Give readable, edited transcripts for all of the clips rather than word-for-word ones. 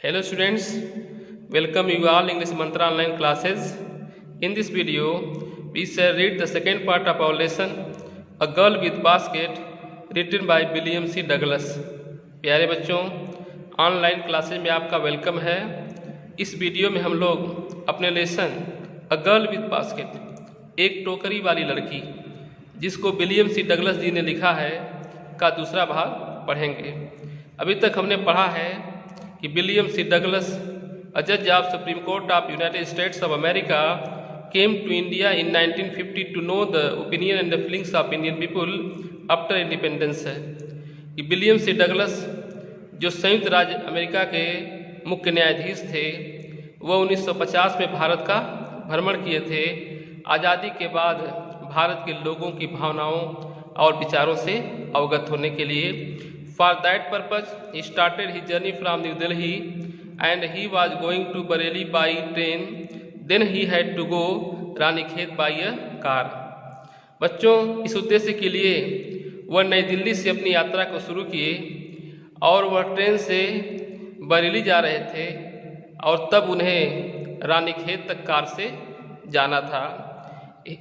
Hello students, welcome you all English Mantra online classes. In this video, we shall read the second part of our lesson, A Girl with Basket, written by William C. Douglas. प्यारे बच्चों, online classes में आपका welcome है। इस video में हम लोग अपने lesson a girl with basket, एक टोकरी वाली लड़की, जिसको विलियम सी डगलस जी ने लिखा है, का दूसरा भाग पढ़ेंगे। अभी तक हमने पढ़ा है कि William C Douglas, a judge of Supreme Court of United States of America, came to India in 1950 to know the opinion and the feelings of Indian people after independence है कि विलियम सी डगलस जो संयुक्त राज्य America के मुख्य न्यायाधीश थे, वह 1950 में भारत का भ्रमण किए थे। आज़ादी के बाद भारत के लोगों की भावनाओं और विचारों से अवगत होने के लिए। For that purpose, he started his journey from New Delhi and he was going to Bareilly by train. Then he had to go Ranikhet by a car. बच्चों, इस उद्देश्य के लिए वह नई दिल्ली से अपनी यात्रा को शुरू किए और वह ट्रेन से बरेली जा रहे थे और तब उन्हें रानीखेत तक कार से जाना था।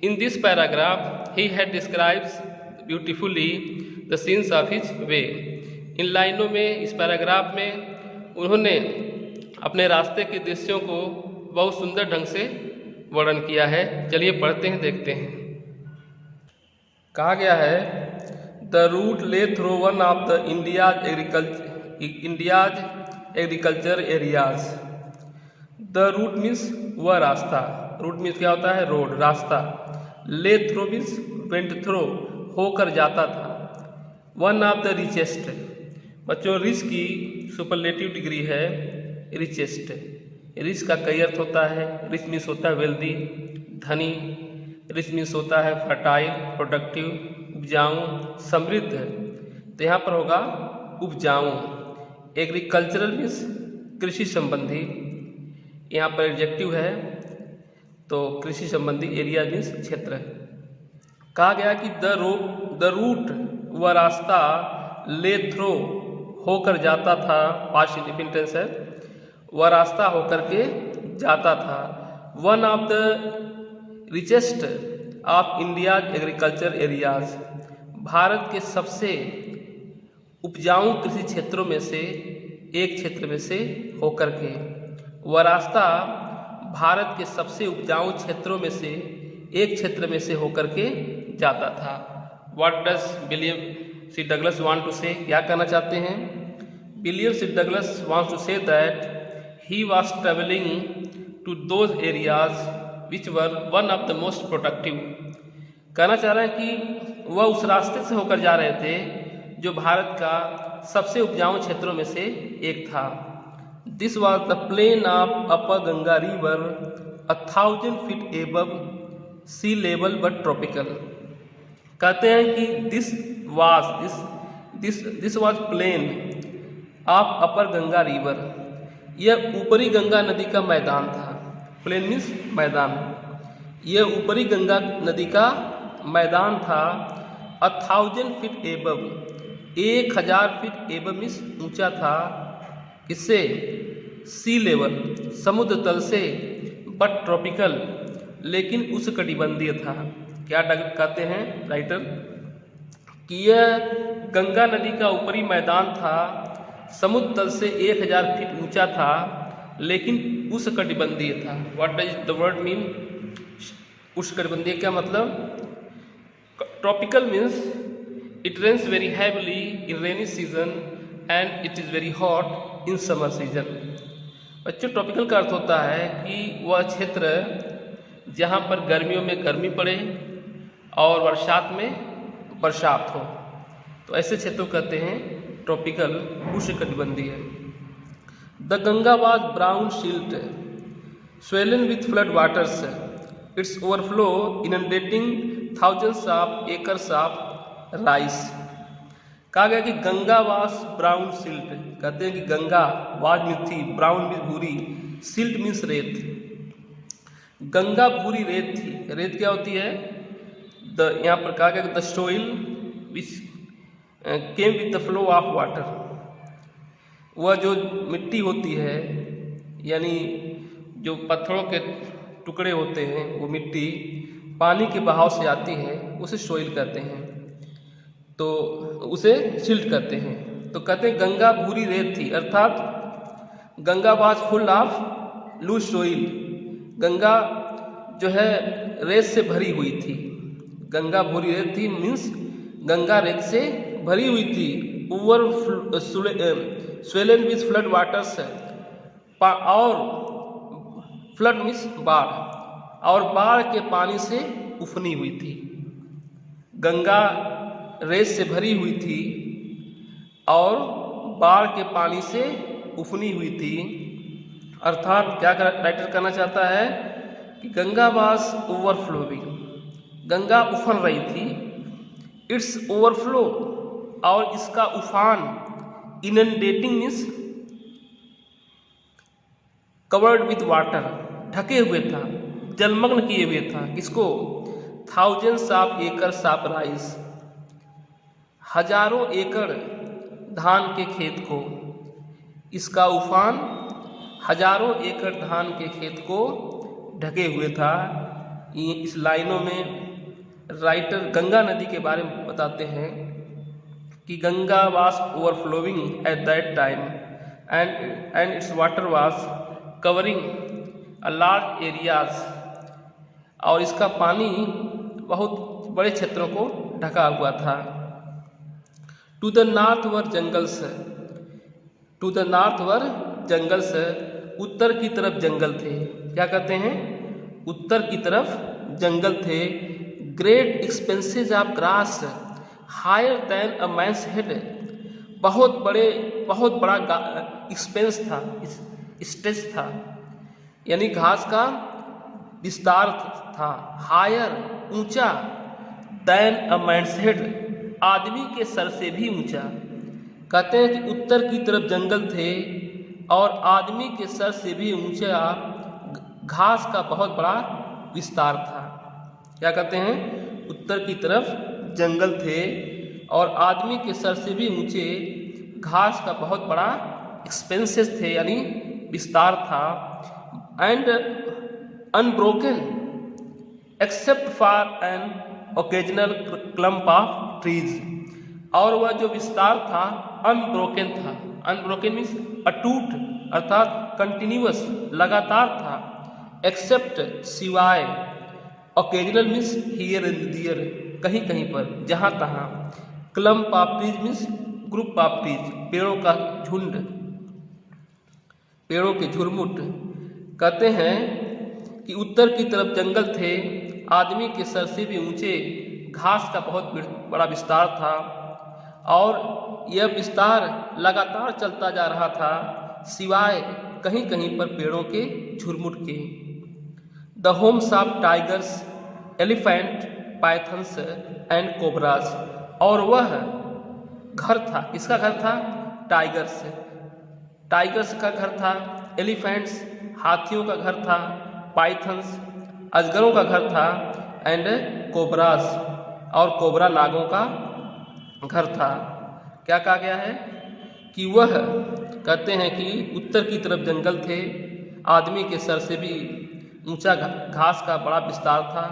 In this paragraph, he had described beautifully the scenes of his way. इन लाइनों में, इस पैराग्राफ में उन्होंने अपने रास्ते के दृश्यों को बहुत सुंदर ढंग से वर्णन किया है। चलिए पढ़ते हैं, देखते हैं। कहा गया है, the route lay through one of the India's agriculture areas. The route means वह रास्ता, रूट मीन्स क्या होता है? रोड, रास्ता। ले थ्रू मीन्स वेंट थ्रू, होकर जाता था। वन ऑफ द रिचेस्ट, बच्चों रिच की सुपरलेटिव डिग्री है रिचेस्ट। रिच का कई अर्थ होता है। रिच मीन्स होता है वेल्दी, धनी। रिच मीन्स होता है फर्टाइल, प्रोडक्टिव, उपजाऊ, समृद्ध। तो यहाँ पर होगा उपजाऊ। एग्रीकल्चरल मीन्स कृषि संबंधी, यहाँ पर एडजेक्टिव है तो कृषि संबंधी। एरिया मीन्स क्षेत्र। कहा गया कि द रूट, वह रास्ता, ले थ्रो, होकर जाता था, पास्ट इंडिपेंडेंस है, वह रास्ता होकर के जाता था। One of the richest of India's agriculture areas, Bharat के सबसे उपजाऊ कृषि क्षेत्रों में से एक क्षेत्र में से होकर के, वह रास्ता भारत के सबसे उपजाऊ क्षेत्रों में से एक क्षेत्र में से होकर के जाता था। What does William C. Douglas want to say? क्या कहना चाहते हैं? William C. Douglas wants to say that he was traveling to those areas which were one of the most productive. कहना चाह रहे हैं कि वह उस रास्ते से होकर जा रहे थे जो भारत का सबसे उपजाऊ क्षेत्रों में से एक था। This was the plain of Upper Ganga River, 1,000 feet above sea level but tropical. कहते हैं कि this was plain of upper Ganga river, यह ऊपरी गंगा नदी का मैदान था। प्लेन मीन्स मैदान। यह ऊपरी गंगा नदी का मैदान था। 1,000 feet above, 1,000 feet above means ऊंचा था। इससे सी लेवल, समुद्र तल से, बट ट्रॉपिकल, लेकिन उष्णकटिबंधीय था। क्या कहते हैं राइटर कि यह गंगा नदी का ऊपरी मैदान था, समुद्र तल से 1,000 फीट ऊंचा था, लेकिन उष्णकटिबंधीय था। What does the word mean? उष्णकटिबंधीय क्या मतलब? Tropical means it rains very heavily in rainy season and it is very hot in summer season. बच्चों, ट्रॉपिकल का अर्थ होता है कि वह क्षेत्र जहाँ पर गर्मियों में गर्मी पड़े और बरसात में बरसात हो, तो ऐसे क्षेत्रों कहते हैं ट्रॉपिकल, उष्णकटिबंधीय। The Ganga was brown silt, swollen with flood waters, its overflow inundating thousands of acres of rice. कहा गया कि गंगा वाज ब्राउन सिल्ट, कहते हैं कि गंगा वाज मीन्स थी, ब्राउन मीन्स भूरी, सिल्ट मीन्स रेत। गंगा भूरी रेत थी। रेत क्या होती है? यहाँ पर कहा गया the soil which came with the flow of water, वह जो मिट्टी होती है, यानी जो पत्थरों के टुकड़े होते हैं, वो मिट्टी पानी के बहाव से आती है, उसे सोइल कहते हैं, तो उसे सिल्ट कहते हैं। तो कहते हैं गंगा भूरी रेत थी, अर्थात Ganga was full of loose soil. Ganga जो है रेत से भरी हुई थी। गंगा भूरी रेत थी मीन्स गंगा रेत से भरी हुई थी। Over swollen with flood waters, और फ्लड मीन्स बाढ़, और बाढ़ के पानी से उफनी हुई थी। गंगा रेत से भरी हुई थी और बाढ़ के पानी से उफनी हुई थी। अर्थात क्या राइटर करना चाहता है कि गंगा वाज ओवरफ्लोइंग, गंगा उफन रही थी। इट्स ओवरफ्लो, और इसका उफान, इनंडेटिंग मीन्स कवर्ड विथ वाटर, ढके हुए था, जलमग्न किए हुए था। किसको? Thousands of acres of rice, हजारों एकड़ धान के खेत को। इसका उफान हजारों एकड़ धान के खेत को ढके हुए था। इस लाइनों में राइटर गंगा नदी के बारे में बताते हैं कि Ganga was overflowing at that time and it's water was covering a large areas, और इसका पानी बहुत बड़े क्षेत्रों को ढका हुआ था। To the north were jungles, to the north were jungles, उत्तर की तरफ जंगल थे। क्या कहते हैं? उत्तर की तरफ जंगल थे। Great expanses of grass higher than a man's head, बहुत बड़ा एक्सपेंस था, स्टेज था, यानी घास का विस्तार था। हायर ऊंचा, दैन अ मैंस हेड, आदमी के सर से भी ऊंचा। कहते हैं कि उत्तर की तरफ जंगल थे और आदमी के सर से भी ऊंचा घास का बहुत बड़ा विस्तार था। क्या कहते हैं? उत्तर की तरफ जंगल थे और आदमी के सर से भी ऊंचे घास का बहुत बड़ा एक्सपेंसेस थे, यानी विस्तार था। And unbroken except for an occasional clump of trees, और वह जो विस्तार था अनब्रोकन था। अनब्रोकन मीन्स अटूट, अर्थात कंटिन्यूअस, लगातार था। एक्सेप्ट सिवाय, occasional means here and there, कहीं कहीं पर, जहाँ तहाँ। Clump of trees means group of trees, पेड़ों का झुंड, पेड़ों के झुरमुट। कहते हैं कि उत्तर की तरफ जंगल थे, आदमी के सर से भी ऊंचे घास का बहुत बड़ा विस्तार था, और यह विस्तार लगातार चलता जा रहा था, सिवाय कहीं कहीं पर पेड़ों के झुरमुट के। The homes of tigers, elephant, pythons and cobras, और वह घर था, किसका घर था? टाइगर्स, टाइगर्स का घर था। एलिफेंट्स, हाथियों का घर था। पाइथन्स, अजगरों का घर था। एंड कोबराज, और कोबरा नागों का घर था। क्या कहा गया है कि वह, कहते हैं कि उत्तर की तरफ जंगल थे, आदमी के सर से भी ऊंचा घास का बड़ा विस्तार था,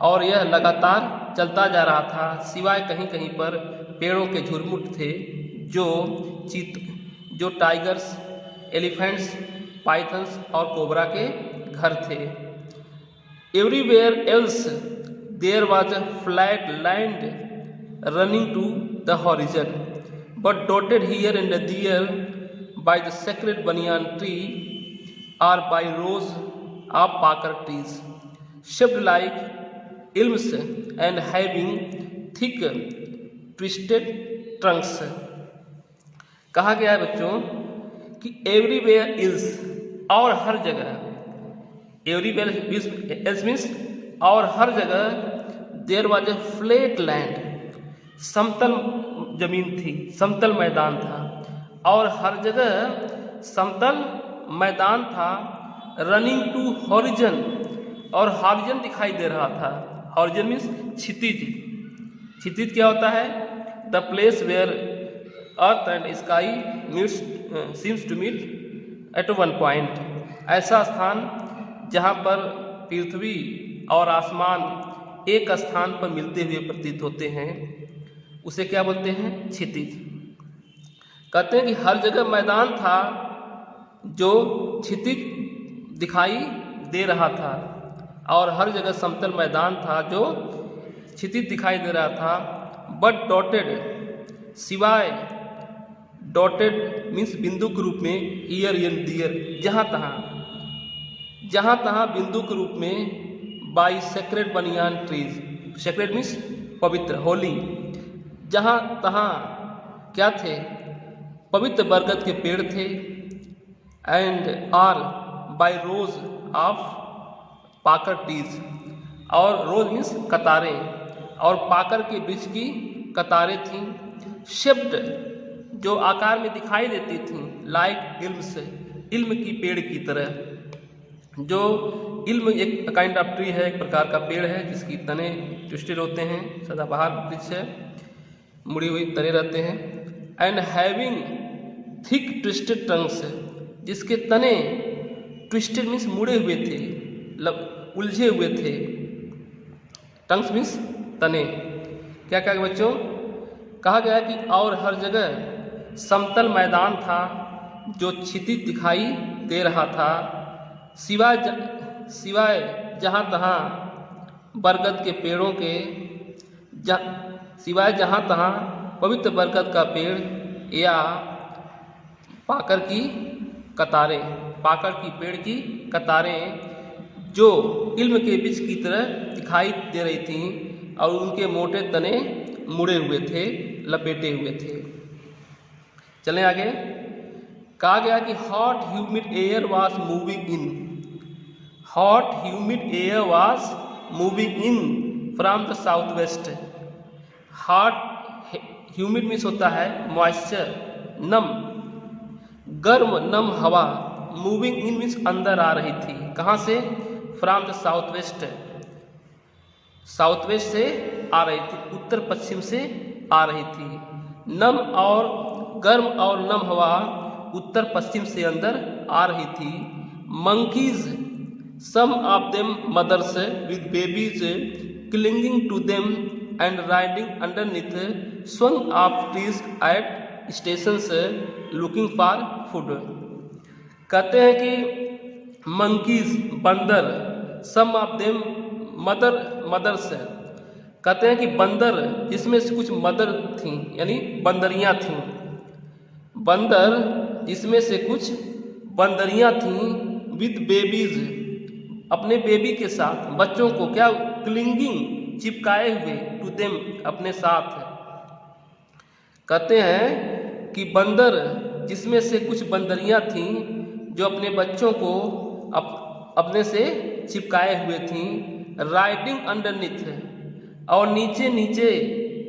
और यह लगातार चलता जा रहा था, सिवाय कहीं कहीं पर पेड़ों के झुरमुट थे, जो टाइगर्स, एलिफेंट्स, पाइथन्स और कोबरा के घर थे। Everywhere else there was a flat land running to the horizon, but dotted here and there by the sacred banyan tree or by rows of pakar trees, shaped like elms and having thick twisted trunks। कहा गया है बच्चों कि everywhere is, और हर जगह, everywhere is means और हर जगह, there was a flat land, समतल जमीन थी, समतल मैदान था, और हर जगह समतल मैदान था। रनिंग टू हॉरिजन, और हॉरिजन दिखाई दे रहा था। हॉरिजन मीन्स क्षितिज। क्षितिज क्या होता है? The place where earth and sky meets seems to meet at one point. ऐसा स्थान जहाँ पर पृथ्वी और आसमान एक स्थान पर मिलते हुए प्रतीत होते हैं उसे क्या बोलते हैं? क्षितिज। कहते हैं कि हर जगह मैदान था जो क्षितिज दिखाई दे रहा था और हर जगह समतल मैदान था जो क्षितिज दिखाई दे रहा था। बट डॉटेड, सिवाय डॉटेड मीन्स बिंदु के रूप में, ईयर एंड दियर, जहाँ तहाँ बिंदु के रूप में, बाई सेक्रेड बनियान ट्रीज, सेक्रेड मीन्स पवित्र, होली, जहाँ तहाँ क्या थे? पवित्र बरगद के पेड़ थे। And are by rows of pakar trees, और रोज मीन्स कतारें, और पाकर के बीच की कतारें थीं। शेप्ड, जो आकार में दिखाई देती थीं, लाइक इल्म्स, इल्म की पेड़ की तरह। जो इल्म एक काइंड ऑफ ट्री है, एक प्रकार का पेड़ है जिसकी तने ट्विस्टेड होते हैं, सदाबहार वृक्ष है, मुड़ी हुई तने रहते हैं। And having thick twisted tongues, जिसके तने ट्विस्टेड मीन्स मुड़े हुए थे, उलझे हुए थे। टंग्स मीन्स तने। क्या क्या बच्चों? कहा गया कि और हर जगह समतल मैदान था जो क्षितिज दिखाई दे रहा था, सिवाय जहाँ तहाँ बरगद के पेड़ों के, सिवाय जहाँ तहाँ पवित्र बरगद का पेड़ या पाकर की कतारें, पाकर की पेड़ की कतारें जो इल्म के बीच की तरह दिखाई दे रही थीं और उनके मोटे तने मुड़े हुए थे, लपेटे हुए थे। चलें आगे। कहा गया कि hot humid air was moving in, hot humid air was moving in from the south west. Hot humid means होता है मॉइस्चर, नम, गर्म नम हवा, मूविंग इन मीन्स अंदर आ रही थी। कहाँ से? From the south west, south west से आ रही थी, उत्तर पश्चिम से आ रही थी। नम और गर्म और नम हवा उत्तर पश्चिम से अंदर आ रही थी। Monkeys, some of them mothers with babies clinging to them and riding underneath swung of trees at stations looking for food. कहते हैं कि मंकीज, बंदर, सम ऑफ देम मदर्स, कहते हैं कि बंदर जिसमें से कुछ मदर थीं यानी बंदरियां थीं, बंदर जिसमें से कुछ बंदरियां थीं, विद बेबीज, अपने बेबी के साथ, बच्चों को क्या? क्लिंगिंग, चिपकाए हुए, टू देम, अपने साथ। कहते हैं कि बंदर जिसमें से कुछ बंदरियां थीं जो अपने बच्चों को अपने से चिपकाए हुए थीं, राइडिंग अंडरनीथ, और नीचे नीचे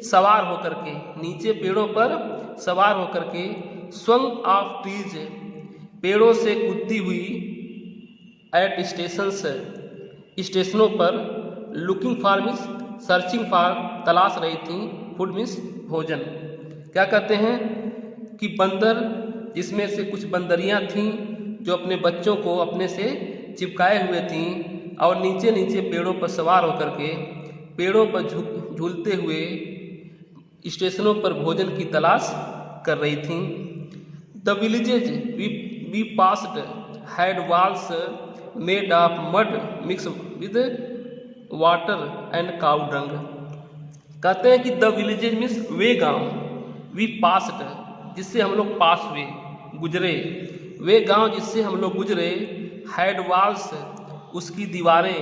सवार होकर के, नीचे पेड़ों पर सवार होकर के, स्वंग ऑफ ट्रीज, पेड़ों से कूदती हुई, एट स्टेशंस, स्टेशनों पर, looking for means searching for, तलाश रही थी, फूड मीन्स भोजन। क्या कहते हैं कि बंदर जिसमें से कुछ बंदरियां थीं जो अपने बच्चों को अपने से चिपकाए हुए थीं और नीचे नीचे पेड़ों पर सवार होकर के, पेड़ों पर झूलते हुए स्टेशनों पर भोजन की तलाश कर रही थीं। The villages we passed had walls made of mud mix with water and cow dung. कहते हैं कि द विलेजेज मीन्स वे गांव, वी पास्ड जिससे हम लोग पास हुए, गुजरे, वे गांव जिससे हम लोग गुजरे, हैड वॉल्स उसकी दीवारें,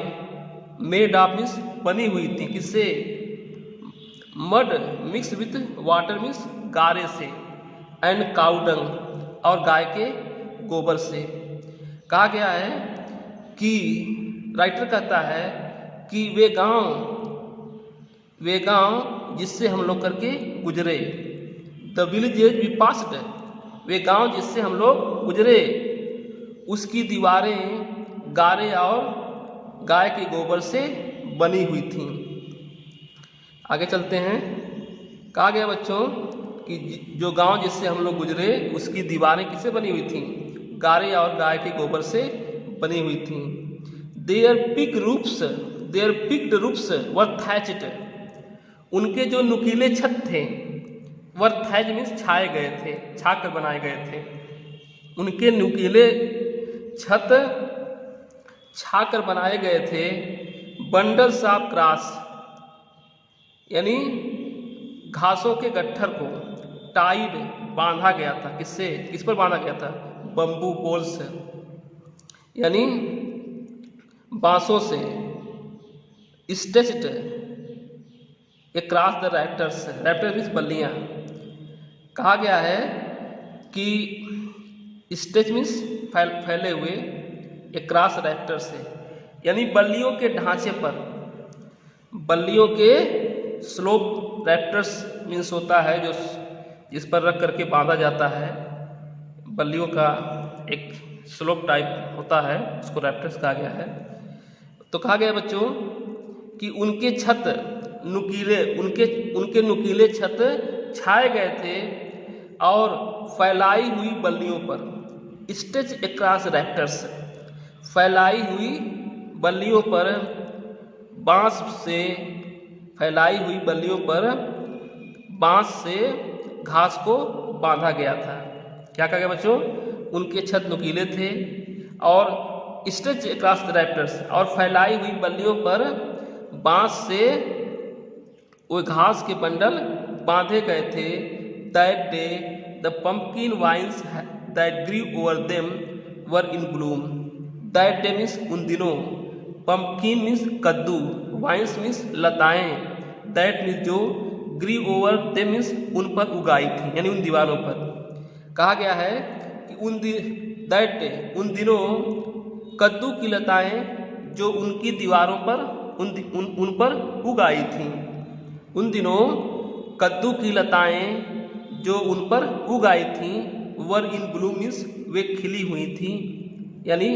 मेड ऑफ मीन्स बनी हुई थी, किससे? Mud mix with water means गारे से, एंड काउ डंग और गाय के गोबर से। कहा गया है कि राइटर कहता है कि वे गांव जिससे हम लोग करके गुजरे, द विलेजेज वी पास्ड, वे गांव जिससे हम लोग गुजरे, उसकी दीवारें गारे और गाय के गोबर से बनी हुई थीं। आगे चलते हैं। कहा गया बच्चों कि जो गांव जिससे हम लोग गुजरे उसकी दीवारें किससे बनी हुई थीं? गारे और गाय के गोबर से बनी हुई थीं। Their peaked roofs were thatched, उनके जो नुकीले छत थे, वर थैच मीन्स छाए गए थे, छा कर बनाए गए थे। उनके नुकीले छत छा कर बनाए गए थे। बंडल्स ऑफ ग्रास, यानी घासों के गट्ठर को टाइड बांधा गया था। किससे? किस पर बांधा गया था? बम्बू पोल्स, यानी बांसों से। Stretched across the rafters, rafters means बल्लियाँ। कहा गया है कि स्टेच मीन्स फैले हुए, अक्रॉस रैप्टर से, यानी बल्लियों के ढांचे पर, बल्लियों के स्लोप, रैप्टर्स मीन्स होता है जो जिस पर रख करके बांधा जाता है। बल्लियों का एक स्लोप टाइप होता है, उसको रैप्टर्स कहा गया है। तो कहा गया बच्चों कि उनके छत नुकीले, उनके नुकीले छत छाए गए थे और फैलाई हुई बल्लियों पर, स्टेच अक्रॉस रैप्टर्स, फैलाई हुई बल्लियों पर, बांस से फैलाई हुई बल्लियों पर बांस से घास को बांधा गया था। क्या कहा गया बच्चों? उनके छत नुकीले थे और स्टेच अक्रॉस द रैप्टर्स, और फैलाई हुई बल्लियों पर बांस से वो घास के बंडल बांधे गए थे। That day the pumpkin vines that grew over them were in bloom. That day means उन दिनों, पंपकिन मीन्स कद्दू, वाइन्स मीन्स लताएं, दैट मीन्स जो, ग्री ओवर देम मीन्स उन पर उगाई थी, यानी उन दीवारों पर। कहा गया है कि दैट डे उन दिनों कद्दू की लताएं जो उनकी दीवारों पर उन पर उगाई थीं। उन दिनों कद्दू की लताएं जो उन पर उगाई थीं, वर इन ब्लूम मीन्स वे खिली हुई थीं, यानी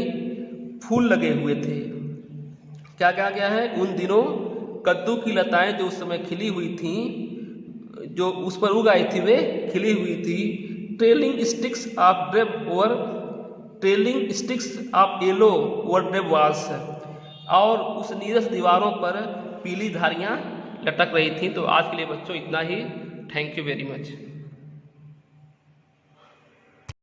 फूल लगे हुए थे। क्या कहा गया है? उन दिनों कद्दू की लताएं जो उस समय खिली हुई थीं, जो उस पर उगाई थी, वे खिली हुई थी। Trailing sticks of yellow over drab walls, और उस नीरस दीवारों पर पीली धारियां लटक रही थी। तो आज के लिए बच्चों इतना ही। Thank you very much.